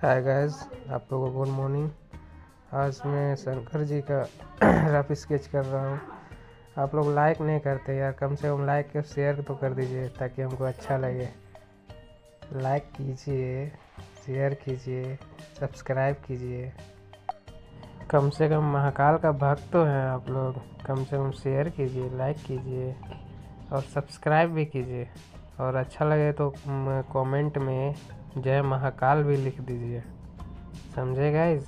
Hi guys, आप लोगों को गुड मॉर्निंग। आज मैं शंकर जी का रफ स्केच कर रहा हूँ। आप लोग लाइक नहीं करते यार, कम से कम लाइक और शेयर तो कर दीजिए ताकि हमको अच्छा लगे। लाइक कीजिए, शेयर कीजिए, सब्सक्राइब कीजिए। कम से कम महाकाल का भक्त तो हैं आप लोग, कम से कम शेयर कीजिए, लाइक कीजिए और सब्सक्राइब भी कीजिए। और अच्छा लगे तो कमेंट में जय महाकाल भी लिख दीजिए। समझे गाइस।